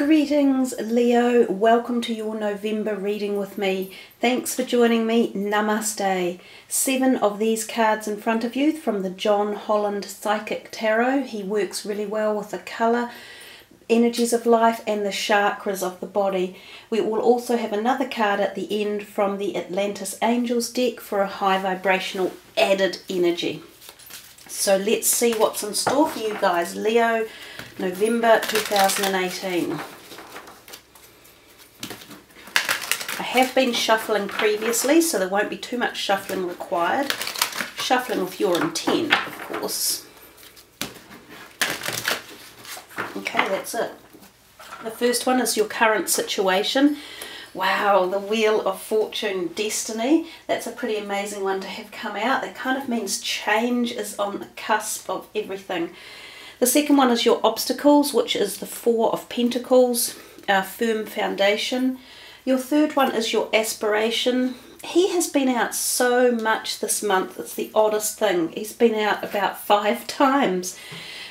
Greetings Leo, welcome to your November reading with me. Thanks for joining me, namaste. 7 of these cards in front of you from the John Holland Psychic Tarot. He works really well with the colour, energies of life and the chakras of the body. We will also have another card at the end from the Atlantis Angels deck for a high vibrational added energy. So let's see what's in store for you guys. Leo, November 2018. I have been shuffling previously, so there won't be too much shuffling required. Shuffling with your intent, of course. Okay, that's it. The first one is your current situation. Wow, the Wheel of Fortune, Destiny. That's a pretty amazing one to have come out. That kind of means change is on the cusp of everything. The second one is your obstacles, which is the 4 of Pentacles, a firm foundation. Your third one is your aspiration. He has been out so much this month. It's the oddest thing. He's been out about 5 times.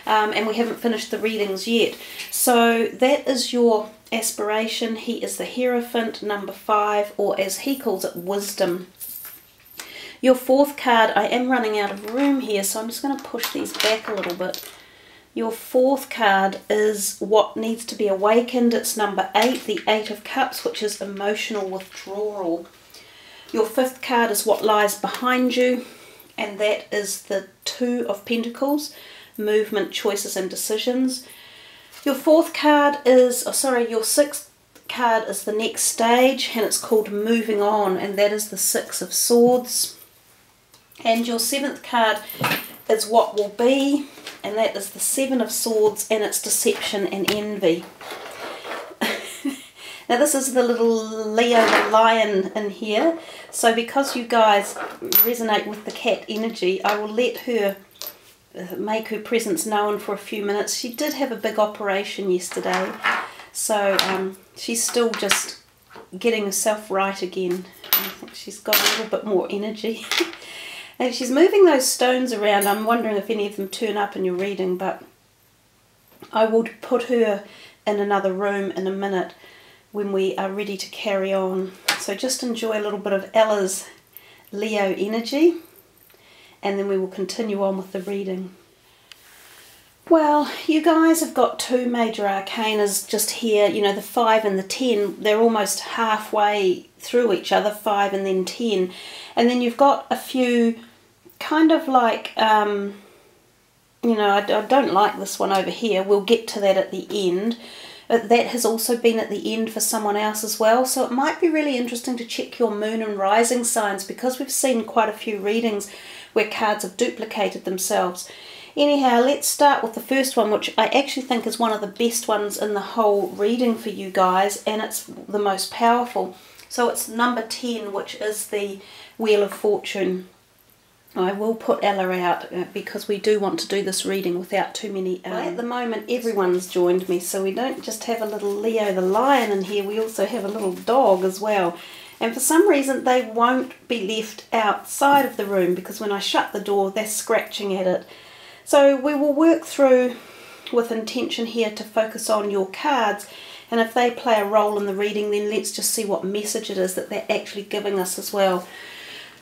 And we haven't finished the readings yet. So that is your aspiration. He is the Hierophant, number 5, or as he calls it, wisdom. Your fourth card, I am running out of room here, so I'm just going to push these back a little bit. Your fourth card is what needs to be awakened. It's number 8, the 8 of Cups, which is emotional withdrawal. Your fifth card is what lies behind you, and that is the 2 of Pentacles, movement, choices and decisions. Your fourth card is, your sixth card is the next stage, and it's called moving on, and that is the 6 of Swords. And your seventh card is what will be, and that is the 7 of Swords, and it's deception and envy. Now this is the little Leo the lion in here, so because you guys resonate with the cat energy, I will let her make her presence known for a few minutes. She did have a big operation yesterday, so she's still just getting herself right again. I think she's got a little bit more energy. And she's moving those stones around. I'm wondering if any of them turn up in your reading, but I will put her in another room in a minute when we are ready to carry on. So just enjoy a little bit of Ella's Leo energy, and then we will continue on with the reading. Well, you guys have got 2 major arcanas just here. You know, the 5 and the 10, they're almost halfway through each other, 5 and then 10. And then you've got a few kind of like, you know, I don't like this one over here. We'll get to that at the end. But that has also been at the end for someone else as well. So it might be really interesting to check your moon and rising signs, because we've seen quite a few readings where cards have duplicated themselves. Anyhow, let's start with the first one, which I actually think is one of the best ones in the whole reading for you guys, and it's the most powerful. So it's number 10, which is the Wheel of Fortune. I will put Ella out because we do want to do this reading without too many... Well, at the moment everyone's joined me, so we don't just have a little Leo the lion in here, we also have a little dog as well. And for some reason they won't be left outside of the room, because when I shut the door they're scratching at it. So we will work through with intention here to focus on your cards, and if they play a role in the reading, then let's just see what message it is that they're actually giving us as well.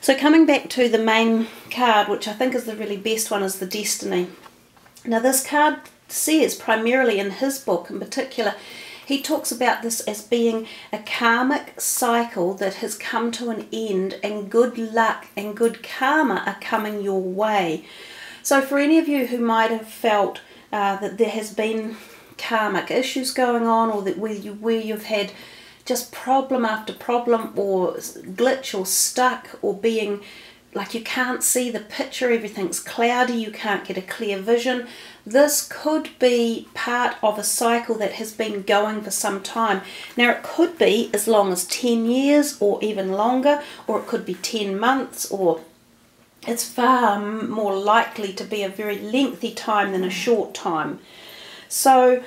So coming back to the main card, which I think is the really best one, is the Destiny. Now this card says, primarily in his book in particular, he talks about this as being a karmic cycle that has come to an end, and good luck and good karma are coming your way. So for any of you who might have felt that there has been karmic issues going on, or that where you've had just problem after problem, or glitch, or stuck, or being like you can't see the picture, everything's cloudy, you can't get a clear vision, this could be part of a cycle that has been going for some time. Now it could be as long as 10 years or even longer, or it could be 10 months, or it's far more likely to be a very lengthy time than a short time. So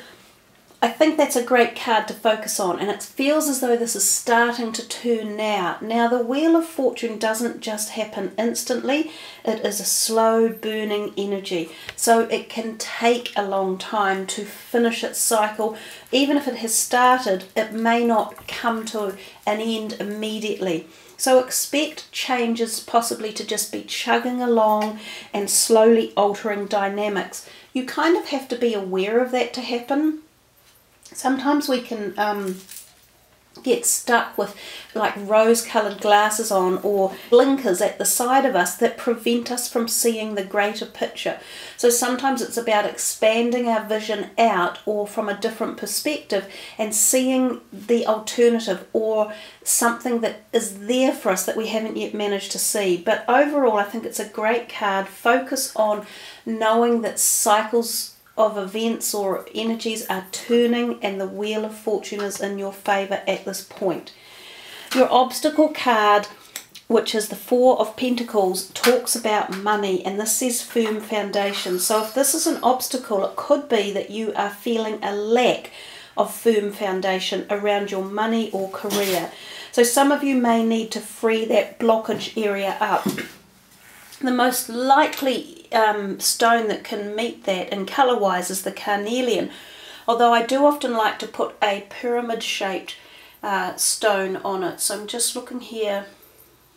I think that's a great card to focus on, and it feels as though this is starting to turn now. Now, the Wheel of Fortune doesn't just happen instantly. It is a slow burning energy, so it can take a long time to finish its cycle. Even if it has started, it may not come to an end immediately. So expect changes possibly to just be chugging along and slowly altering dynamics. You kind of have to be aware of that to happen. Sometimes we can get stuck with like rose-coloured glasses on or blinkers at the side of us that prevent us from seeing the greater picture. So sometimes it's about expanding our vision out or from a different perspective and seeing the alternative or something that is there for us that we haven't yet managed to see. But overall, I think it's a great card. Focus on knowing that cycles of events or energies are turning and the Wheel of Fortune is in your favour at this point. Your obstacle card, which is the Four of Pentacles, talks about money, and this says firm foundation. So if this is an obstacle, it could be that you are feeling a lack of firm foundation around your money or career. So some of you may need to free that blockage area up. The most likely stone that can meet that in colour-wise is the carnelian, although I do often like to put a pyramid-shaped stone on it. So I'm just looking here.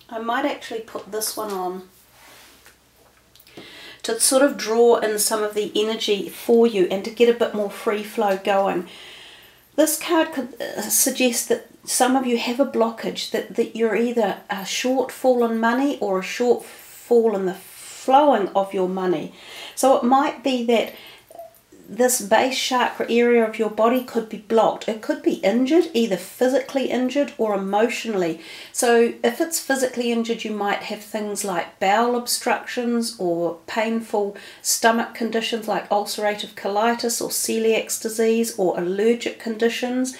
I might actually put this one on to sort of draw in some of the energy for you and to get a bit more free flow going. This card could suggest that some of you have a blockage, that you're either a shortfall in money or a shortfall in the flowing of your money. So it might be that this base chakra area of your body could be blocked. It could be injured, either physically injured or emotionally. So if it's physically injured, you might have things like bowel obstructions or painful stomach conditions like ulcerative colitis or celiac disease or allergic conditions.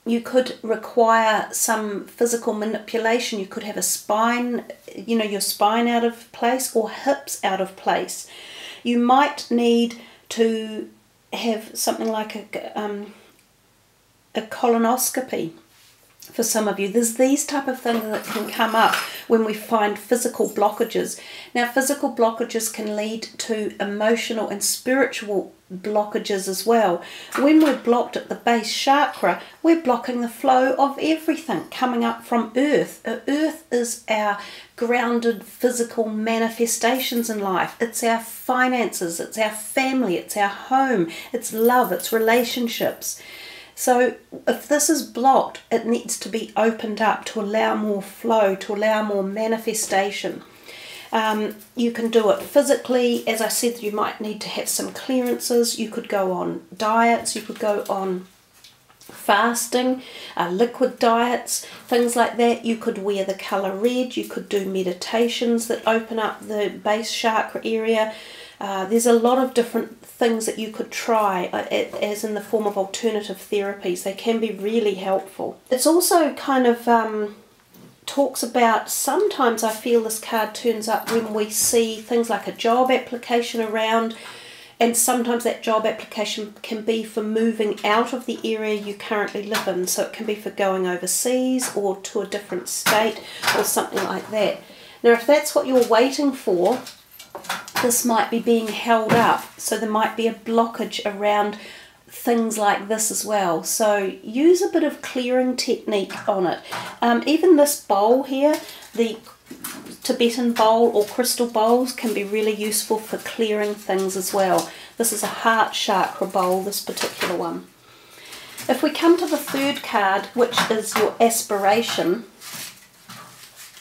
You could require some physical manipulation. You could have a spine, your spine out of place or hips out of place. You might need to have something like a colonoscopy for some of you. There's these type of things that can come up when we find physical blockages. Now, physical blockages can lead to emotional and spiritual blockages as well. When we're blocked at the base chakra, we're blocking the flow of everything coming up from Earth. Earth is our grounded physical manifestations in life. It's our finances, it's our family, it's our home, it's love, it's relationships. So if this is blocked, it needs to be opened up to allow more flow, to allow more manifestation. You can do it physically. As I said, you might need to have some clearances. You could go on diets, you could go on fasting, liquid diets, things like that. You could wear the colour red, you could do meditations that open up the base chakra area. There's a lot of different things that you could try as in the form of alternative therapies. They can be really helpful. It's also kind of talks about, sometimes I feel this card turns up when we see things like a job application around, and sometimes that job application can be for moving out of the area you currently live in. So it can be for going overseas or to a different state or something like that. Now, if that's what you're waiting for, this might be being held up, so there might be a blockage around things like this as well. So use a bit of clearing technique on it. Even this bowl here, the Tibetan bowl or crystal bowls, can be really useful for clearing things as well. This is a heart chakra bowl, this particular one. If we come to the third card, which is your aspiration,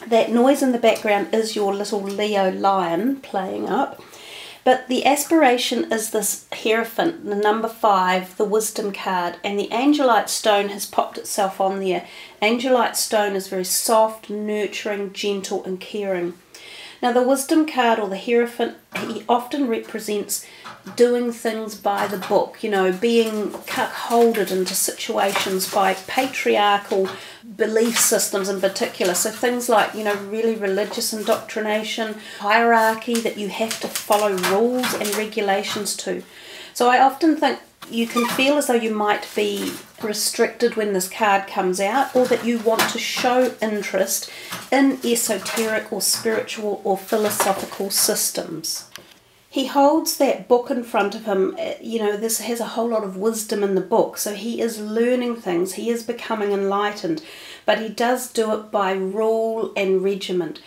that noise in the background is your little Leo lion playing up. But the aspiration is this Hierophant, the number 5, the wisdom card, and the Angelite stone has popped itself on there. Angelite stone is very soft, nurturing, gentle and caring. Now the wisdom card or the Hierophant, he often represents doing things by the book, being cuckolded into situations by patriarchal belief systems in particular. So things like, really religious indoctrination, hierarchy that you have to follow rules and regulations to. So I often think you can feel as though you might be restricted when this card comes out, or that you want to show interest in esoteric or spiritual or philosophical systems. He holds that book in front of him. You know, this has a whole lot of wisdom in the book, so he is learning things, he is becoming enlightened, but he does do it by rule and regiment.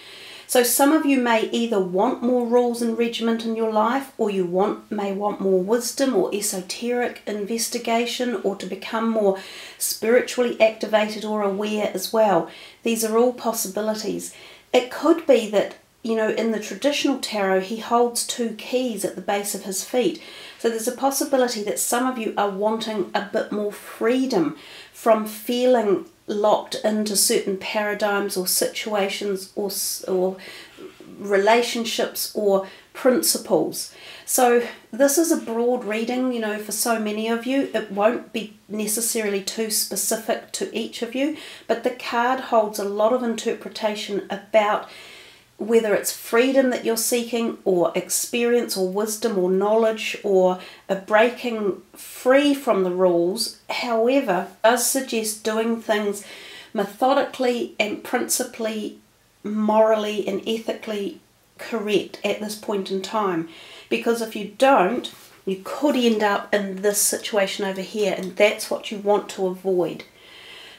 So some of you may either want more rules and regiment in your life, or you may want more wisdom or esoteric investigation, or to become more spiritually activated or aware as well. These are all possibilities. It could be that, you know, in the traditional tarot, he holds 2 keys at the base of his feet. So there's a possibility that some of you are wanting a bit more freedom from feeling locked into certain paradigms or situations or relationships or principles. So this is a broad reading, you know, for so many of you. It won't be necessarily too specific to each of you, but the card holds a lot of interpretation about whether it's freedom that you're seeking, or experience or wisdom or knowledge, or a breaking free from the rules. However, it does suggest doing things methodically and principally, morally and ethically correct at this point in time. Because if you don't, you could end up in this situation over here, and that's what you want to avoid.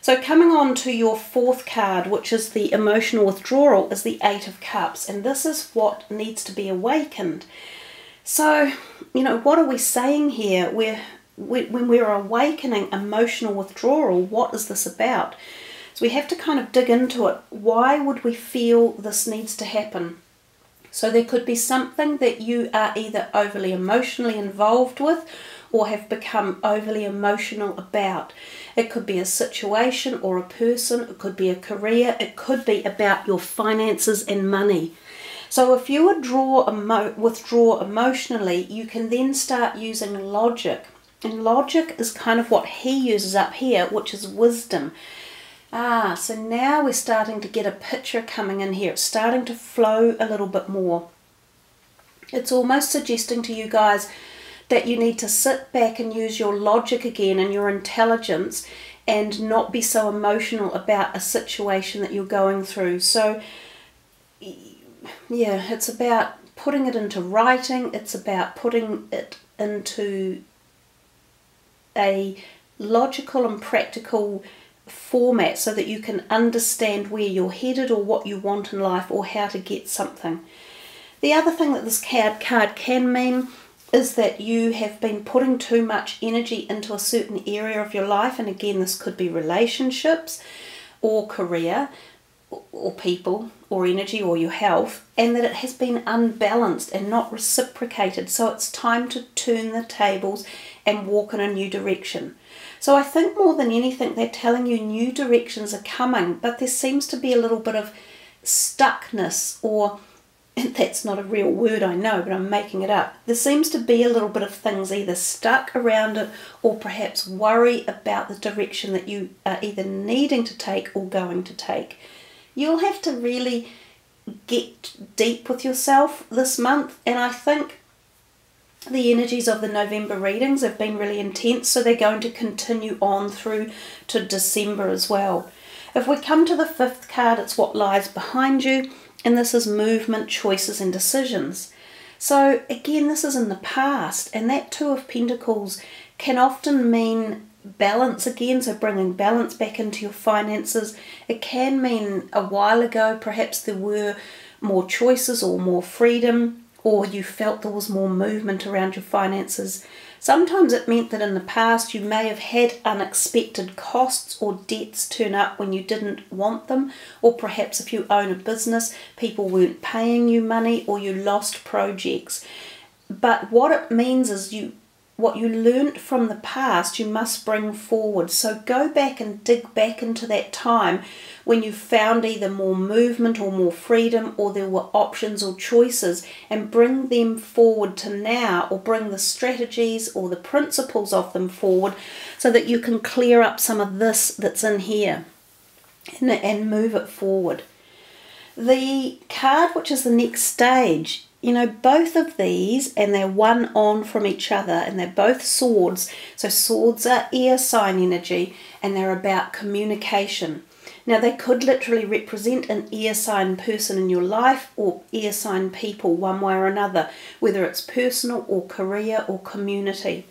So coming on to your 4th card, which is the emotional withdrawal, is the 8 of Cups. And this is what needs to be awakened. So, you know, what are we saying here? When we're awakening emotional withdrawal, what is this about? So we have to kind of dig into it. Why would we feel this needs to happen? So there could be something that you are either overly emotionally involved with, or have become overly emotional about. It could be a situation or a person, it could be a career, it could be about your finances and money. So if you withdraw emotionally, you can then start using logic. And logic is kind of what he uses up here, which is wisdom. So now we're starting to get a picture coming in here. It's starting to flow a little bit more. It's almost suggesting to you guys that you need to sit back and use your logic again and your intelligence, and not be so emotional about a situation that you're going through. So yeah, it's about putting it into writing. It's about putting it into a logical and practical format so that you can understand where you're headed, or what you want in life, or how to get something. The other thing that this card can mean is that you have been putting too much energy into a certain area of your life, and again, this could be relationships or career or people or energy or your health, and that it has been unbalanced and not reciprocated. So it's time to turn the tables and walk in a new direction. So I think more than anything, they're telling you new directions are coming, but there seems to be a little bit of stuckness, or that's not a real word, I know, but I'm making it up. There seems to be a little bit of things either stuck around it, or perhaps worry about the direction that you are either needing to take or going to take. You'll have to really get deep with yourself this month, and I think the energies of the November readings have been really intense, so they're going to continue on through to December as well. If we come to the 5th card, it's what lies behind you. And this is movement, choices and decisions. So again, this is in the past, and that 2 of Pentacles can often mean balance again, so bringing balance back into your finances. It can mean a while ago perhaps there were more choices or more freedom, or you felt there was more movement around your finances. Sometimes it meant that in the past you may have had unexpected costs or debts turn up when you didn't want them, or perhaps if you own a business, people weren't paying you money, or you lost projects. But what it means is what you learnt from the past, you must bring forward. So go back and dig back into that time when you found either more movement or more freedom, or there were options or choices, and bring them forward to now, or bring the strategies or the principles of them forward, so that you can clear up some of this that's in here and move it forward. The card, which is the next stage, you know, both of these, and they're one on from each other, and they're both swords. So swords are air sign energy, and they're about communication. Now, they could literally represent an air sign person in your life, or air sign people one way or another, whether it's personal or career or community.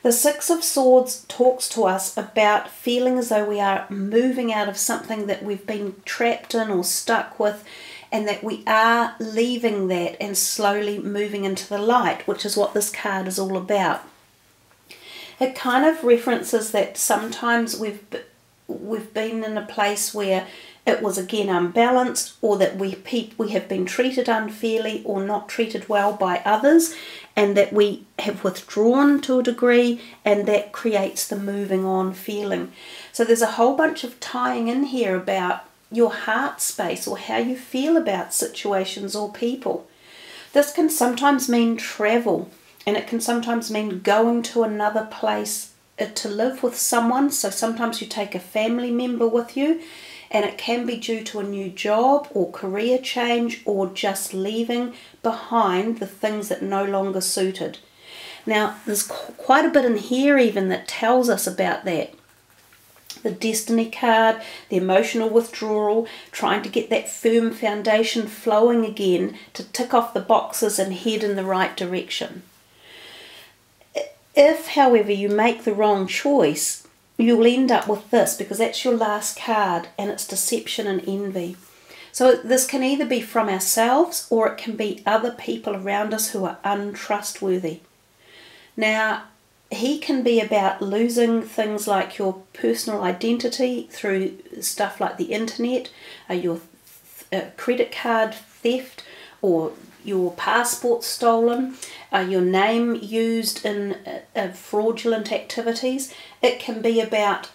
The Six of Swords talks to us about feeling as though we are moving out of something that we've been trapped in or stuck with, and that we are leaving that and slowly moving into the light, which is what this card is all about. It kind of references that sometimes we've been in a place where it was again unbalanced, or that we have been treated unfairly or not treated well by others, and that we have withdrawn to a degree, and that creates the moving on feeling. So there's a whole bunch of tying in here about your heart space, or how you feel about situations or people. This can sometimes mean travel, and it can sometimes mean going to another place to live with someone. So sometimes you take a family member with you, and it can be due to a new job or career change, or just leaving behind the things that no longer suited. Now, there's quite a bit in here even that tells us about that. The Destiny card, the emotional withdrawal, trying to get that firm foundation flowing again to tick off the boxes and head in the right direction. If, however, you make the wrong choice, you'll end up with this, because that's your last card, and it's deception and envy. So this can either be from ourselves, or it can be other people around us who are untrustworthy. Now, he can be about losing things like your personal identity through stuff like the internet, your credit card theft, or your passport stolen, your name used in fraudulent activities. It can be about,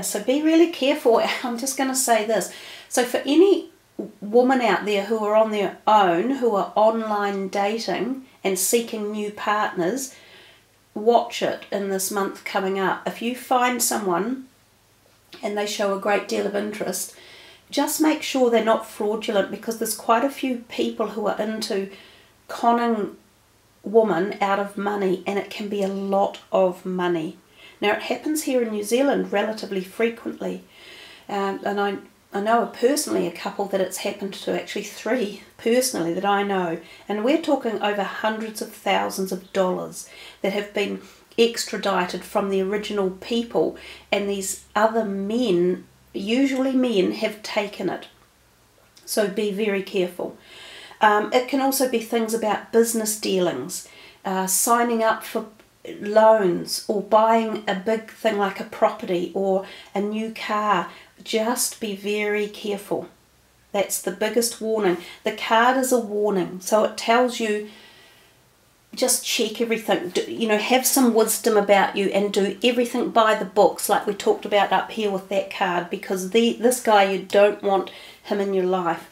so be really careful. I'm just going to say this. So for any woman out there who are on their own, who are online dating and seeking new partners, watch it in this month coming up. If you find someone and they show a great deal of interest, just make sure they're not fraudulent, because there's quite a few people who are into conning women out of money, and it can be a lot of money. Now, it happens here in New Zealand relatively frequently, and I know personally a couple that it's happened to, actually 3 personally that I know, and we're talking over hundreds of thousands of dollars that have been extradited from the original people, and these other men, usually men, have taken it. So be very careful. It can also be things about business dealings, signing up for loans, or buying a big thing like a property or a new car. Just be very careful. That's the biggest warning. The card is a warning, so it tells you just check everything, you know, have some wisdom about you, and do everything by the books, like we talked about up here with that card, because this guy, you don't want him in your life.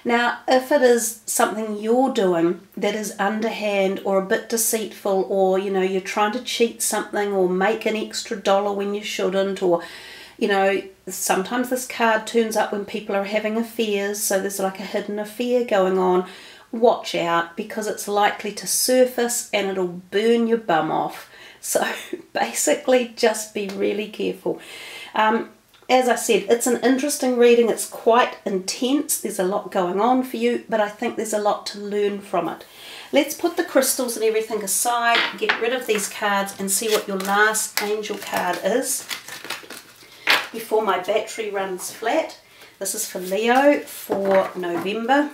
Now, if it is something you're doing that is underhand or a bit deceitful, or, you know, you're trying to cheat something or make an extra dollar when you shouldn't, or, you know, sometimes this card turns up when people are having affairs, so there's like a hidden affair going on. Watch out, because it's likely to surface and it'll burn your bum off. So basically, just be really careful. As I said, it's an interesting reading. It's quite intense. There's a lot going on for you, but I think there's a lot to learn from it. Let's put the crystals and everything aside, get rid of these cards, and see what your last angel card is before my battery runs flat. This is for Leo for November.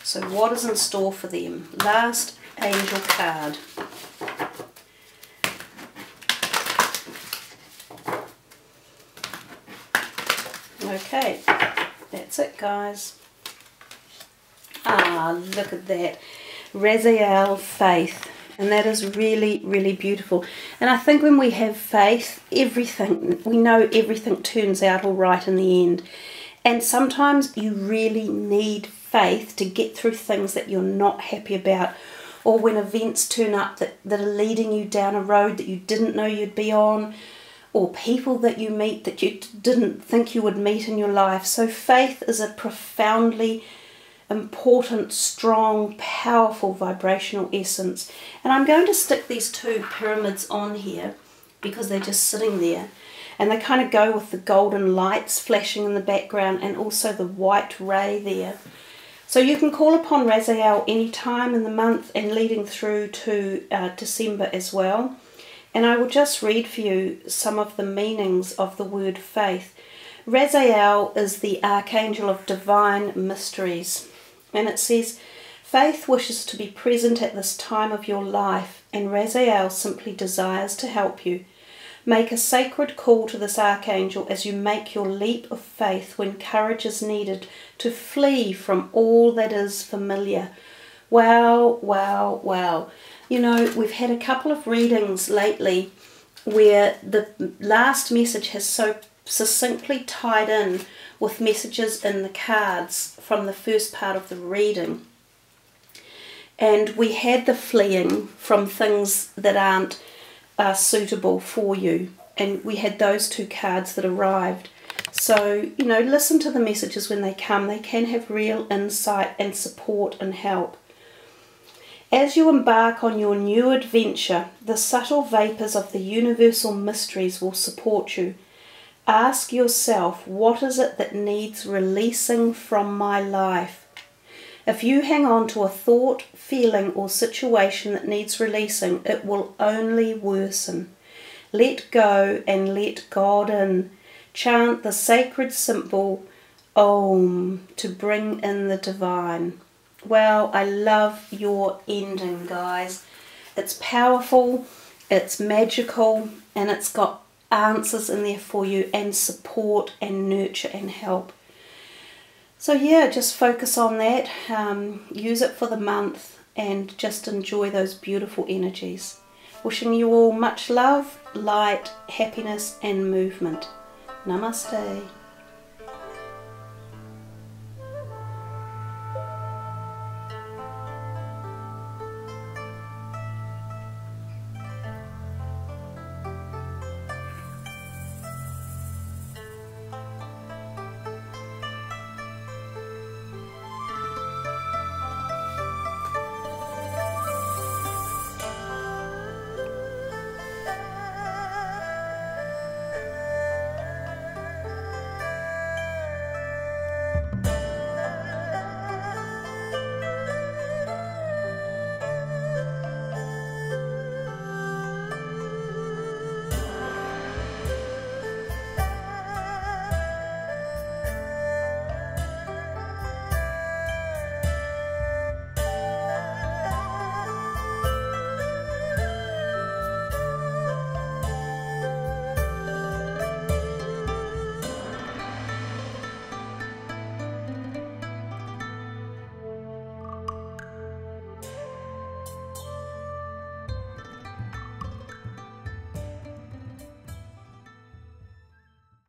So what is in store for them? Last angel card. Okay, that's it, guys. Ah, look at that. Raziel, faith. And that is really, really beautiful. And I think when we have faith, everything, we know everything turns out all right in the end. And sometimes you really need faith to get through things that you're not happy about, or when events turn up that are leading you down a road that you didn't know you'd be on, or people that you meet that you didn't think you would meet in your life. So faith is a profoundly important, strong, powerful vibrational essence. And I'm going to stick these two pyramids on here because they're just sitting there. And they kind of go with the golden lights flashing in the background and also the white ray there. So you can call upon Raziel any time in the month and leading through to December as well. And I will just read for you some of the meanings of the word faith. Raziel is the archangel of divine mysteries. And it says, faith wishes to be present at this time of your life, and Raziel simply desires to help you. Make a sacred call to this archangel as you make your leap of faith when courage is needed to flee from all that is familiar. Wow, wow, wow. You know, we've had a couple of readings lately where the last message has so succinctly tied in with messages in the cards from the first part of the reading. And we had the fleeing from things that aren't suitable for you. And we had those two cards that arrived. So, you know, listen to the messages when they come. They can have real insight and support and help. As you embark on your new adventure, the subtle vapours of the universal mysteries will support you. Ask yourself, what is it that needs releasing from my life? If you hang on to a thought, feeling or situation that needs releasing, it will only worsen. Let go and let God in. Chant the sacred symbol Om to bring in the divine. Well, I love your ending, guys. It's powerful, it's magical, and it's got answers in there for you and support and nurture and help. So yeah, just focus on that, use it for the month and just enjoy those beautiful energies. Wishing you all much love, light, happiness and movement. Namaste.